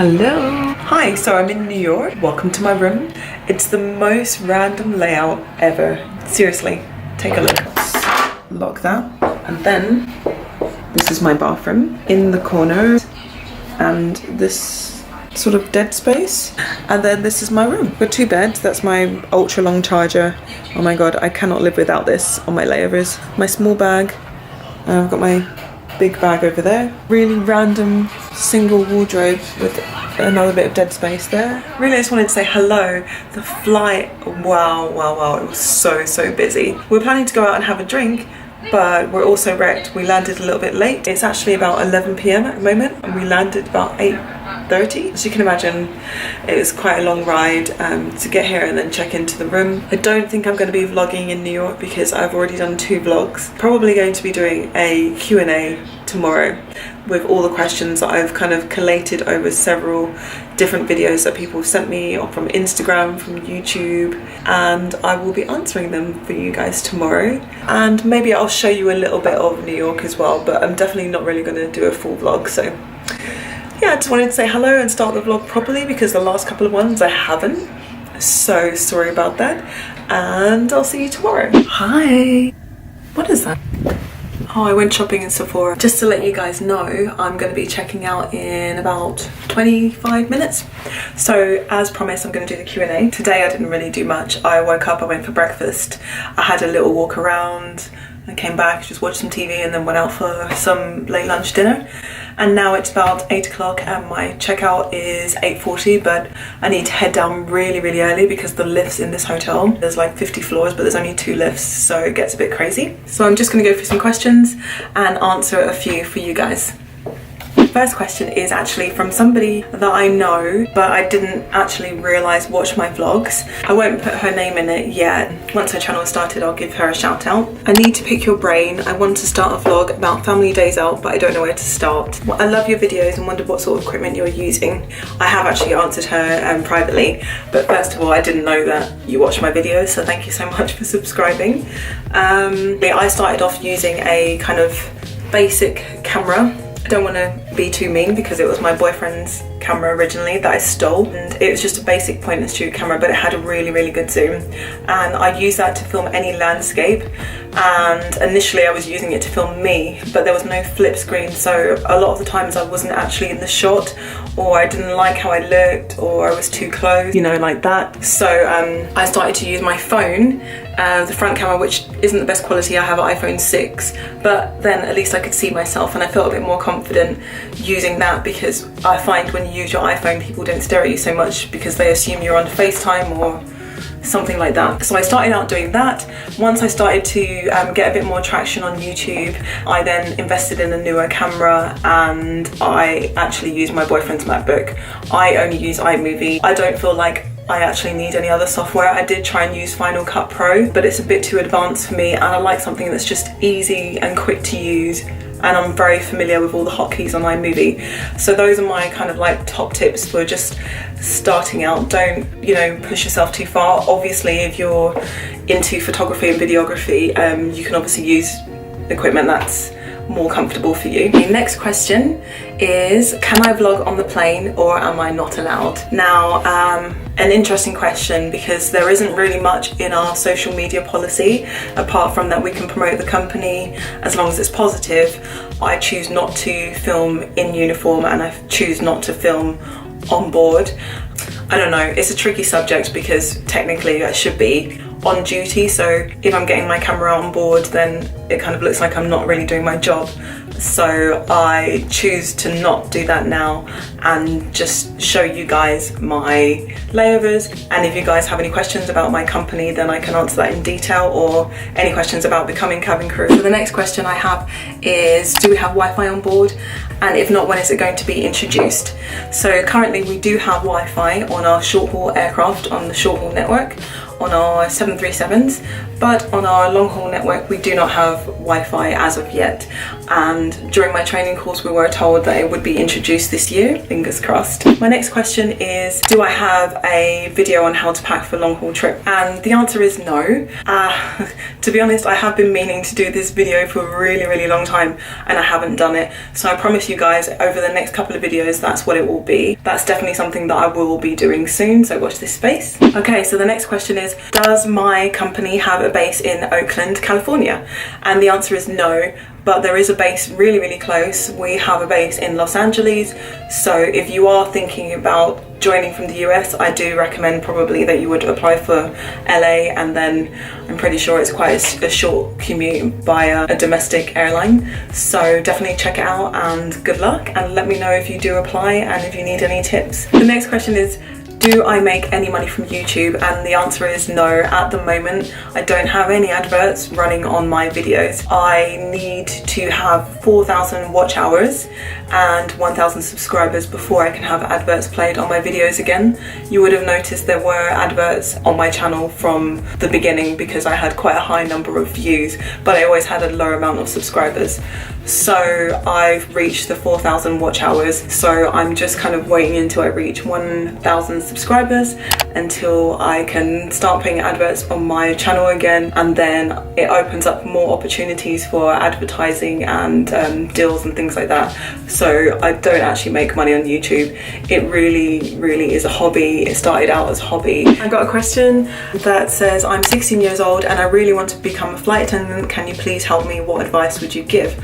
Hello. Hi, so I'm in New York. Welcome to my room. It's the most random layout ever. Seriously, take a look. Lock that. And then this is my bathroom in the corner and this sort of dead space. And then this is my room. Got two beds. That's my ultra long charger. Oh my god, I cannot live without this on my layovers. My small bag. I've got my big bag over there. Really random single wardrobe with another bit of dead space there. Really, I just wanted to say hello. The flight, wow, it was so busy. We were planning to go out and have a drink, but we're also wrecked. We landed a little bit late. It's actually about 11 p.m. at the moment, and we landed about 8:30. As you can imagine, it was quite a long ride to get here and then check into the room. I don't think I'm going to be vlogging in New York because I've already done 2 vlogs. Probably going to be doing a Q&A tomorrow with all the questions that I've kind of collated over several different videos that people sent me, or from Instagram, from YouTube, and I will be answering them for you guys tomorrow. And maybe I'll show you a little bit of New York as well, but I'm definitely not really going to do a full vlog. So yeah, I just wanted to say hello and start the vlog properly because the last couple of ones I haven't. So sorry about that, and I'll see you tomorrow. Hi. What is that? Oh, I went shopping in Sephora. Just to let you guys know, I'm going to be checking out in about 25 minutes. So as promised, I'm going to do the Q&A. Today I didn't really do much. I woke up, I went for breakfast. I had a little walk around. I came back, just watched some TV and then went out for some late lunch dinner. And now it's about 8 o'clock and my checkout is 8:40, but I need to head down really early because the lifts in this hotel, there's like 50 floors, but there's only 2 lifts, so it gets a bit crazy. So I'm just gonna go through some questions and answer a few for you guys. First question is actually from somebody that I know, but I didn't actually realise watched my vlogs. I won't put her name in it yet. Once her channel started, I'll give her a shout out. I need to pick your brain. I want to start a vlog about family days out, but I don't know where to start. I love your videos and wondered what sort of equipment you're using. I have actually answered her privately, but first of all, I didn't know that you watch my videos, so thank you so much for subscribing. I started off using a kind of basic camera. I don't want to be too mean because it was my boyfriend's camera originally that I stole, and it was just a basic point and shoot camera, but it had a really good zoom, and I used that to film any landscape. And initially I was using it to film me, but there was no flip screen, so a lot of the times I wasn't actually in the shot, or I didn't like how I looked, or I was too close, you know, like that. So I started to use my phone, the front camera, which isn't the best quality. I have an iPhone 6, but then at least I could see myself and I felt a bit more confident using that, because I find when you use your iPhone, people don't stare at you so much because they assume you're on FaceTime or something like that. So I started out doing that. Once I started to get a bit more traction on YouTube, I then invested in a newer camera and I actually used my boyfriend's MacBook. I only use iMovie. I don't feel like I actually need any other software. I did try and use Final Cut Pro, but it's a bit too advanced for me, and I like something that's just easy and quick to use, and I'm very familiar with all the hotkeys on iMovie. So those are my kind of like top tips for just starting out. Don't, you know, push yourself too far. Obviously, if you're into photography and videography, you can obviously use equipment that's more comfortable for you. The next question is, can I vlog on the plane or am I not allowed? Now, an interesting question, because there isn't really much in our social media policy apart from that we can promote the company as long as it's positive. I choose not to film in uniform and I choose not to film on board. I don't know, it's a tricky subject because technically I should be on duty, so if I'm getting my camera on board, then it kind of looks like I'm not really doing my job. So I choose to not do that now and just show you guys my layovers. And if you guys have any questions about my company, then I can answer that in detail, or any questions about becoming cabin crew. So the next question I have is, do we have Wi-Fi on board? And if not, when is it going to be introduced? So currently we do have Wi-Fi on our short haul aircraft, on the short haul network, on our 737s, but on our long haul network we do not have Wi-Fi as of yet, and during my training course we were told that it would be introduced this year, fingers crossed. My next question is, do I have a video on how to pack for a long haul trip? And the answer is no. To be honest, I have been meaning to do this video for a really long time and I haven't done it, so I promise you guys over the next couple of videos that's what it will be. That's definitely something that I will be doing soon, so watch this space. Okay, so the next question is, does my company have a base in Oakland, California? And the answer is no, but there is a base really close. We have a base in Los Angeles, so if you are thinking about joining from the US, I do recommend probably that you would apply for LA, and then I'm pretty sure it's quite a short commute via a domestic airline, so definitely check it out and good luck, and let me know if you do apply and if you need any tips. The next question is, do I make any money from YouTube? And the answer is no. At the moment, I don't have any adverts running on my videos. I need to have 4,000 watch hours and 1,000 subscribers before I can have adverts played on my videos again. You would have noticed there were adverts on my channel from the beginning because I had quite a high number of views, but I always had a low amount of subscribers. So I've reached the 4,000 watch hours, so I'm just kind of waiting until I reach 1,000 subscribers until I can start putting adverts on my channel again, and then it opens up more opportunities for advertising and deals and things like that. So I don't actually make money on YouTube. It really is a hobby. It started out as a hobby. I got a question that says, I'm 16 years old and I really want to become a flight attendant. Can you please help me? What advice would you give?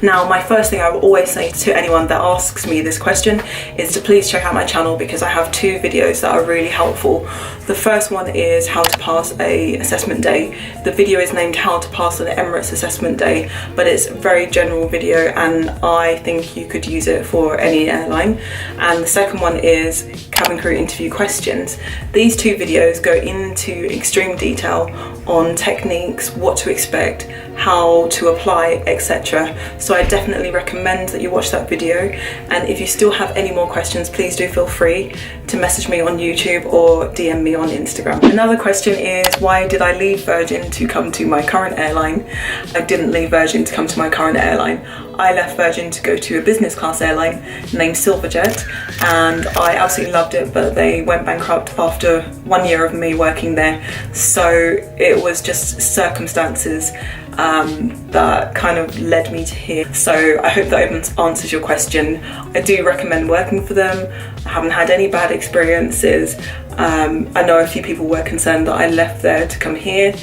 Now, my first thing I will always say to anyone that asks me this question is to please check out my channel, because I have 2 videos that are really helpful. The first one is how to pass a assessment day. The video is named How to Pass an Emirates Assessment Day, but it's a very general video and I think you could use it for any airline. And the second one is cabin crew interview questions. These 2 videos go into extreme detail on techniques, what to expect, how to apply, etc. So I definitely recommend that you watch that video, and if you still have any more questions, please do feel free to message me on YouTube or DM me on Instagram. Another question is, why did I leave Virgin to come to my current airline? I didn't leave Virgin to come to my current airline. I left Virgin to go to a business class airline named Silverjet, and I absolutely loved it, but they went bankrupt after 1 year of me working there. So it was just circumstances that kind of led me to here. So I hope that answers your question. I do recommend working for them. I haven't had any bad experiences. I know a few people were concerned that I left there to come here,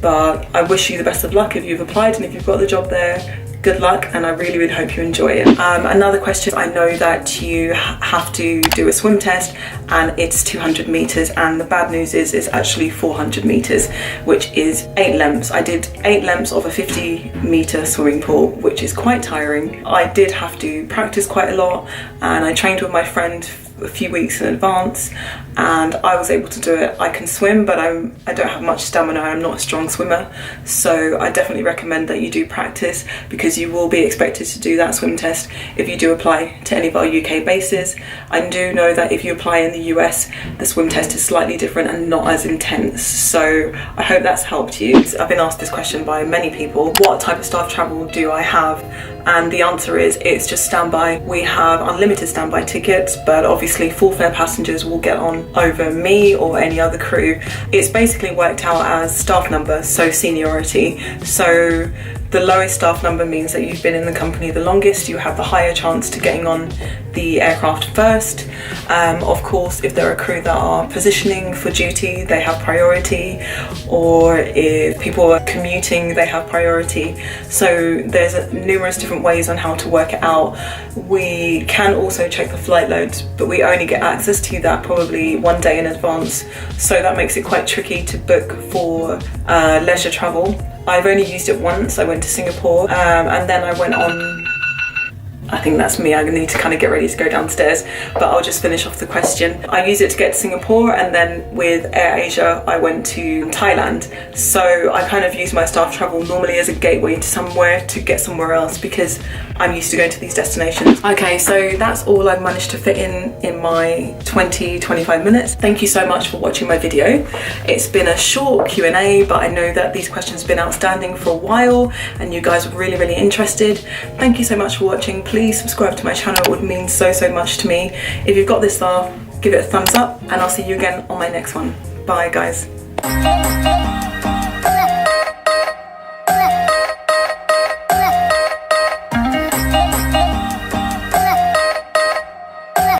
but I wish you the best of luck if you've applied and if you've got the job there. Good luck, and I really hope you enjoy it. Another question, I know that you have to do a swim test and it's 200 meters, and the bad news is it's actually 400 meters, which is 8 lengths. I did 8 lengths of a 50-meter swimming pool, which is quite tiring. I did have to practice quite a lot, and I trained with my friend a few weeks in advance, and I was able to do it. I can swim, but I don't have much stamina. I'm not a strong swimmer, so I definitely recommend that you do practice, because you will be expected to do that swim test if you do apply to any of our UK bases. I do know that if you apply in the US, the swim test is slightly different and not as intense, so I hope that's helped you. I've been asked this question by many people, what type of staff travel do I have? And the answer is, it's just standby. We have unlimited standby tickets, but obviously full fare passengers will get on over me or any other crew. It's basically worked out as staff number, so seniority. So the lowest staff number means that you've been in the company the longest. You have the higher chance to getting on the aircraft first. Of course, if there are crew that are positioning for duty, they have priority, or if people are commuting, they have priority. So there's numerous different ways on how to work it out. We can also check the flight loads, but we only get access to that probably 1 day in advance, so that makes it quite tricky to book for leisure travel. I've only used it once. I went to Singapore, and then I went on I think that's me. I need to kind of get ready to go downstairs, but I'll just finish off the question. I use it to get to Singapore, and then with AirAsia I went to Thailand. So I kind of use my staff travel normally as a gateway to somewhere to get somewhere else, because I'm used to going to these destinations. Okay, so that's all I've managed to fit in my 20-25 minutes. Thank you so much for watching my video. It's been a short Q&A, but I know that these questions have been outstanding for a while and you guys were really interested. Thank you so much for watching. Please subscribe to my channel. It would mean so much to me. If you've got this far, give it a thumbs up, and I'll see you again on my next one. Bye guys.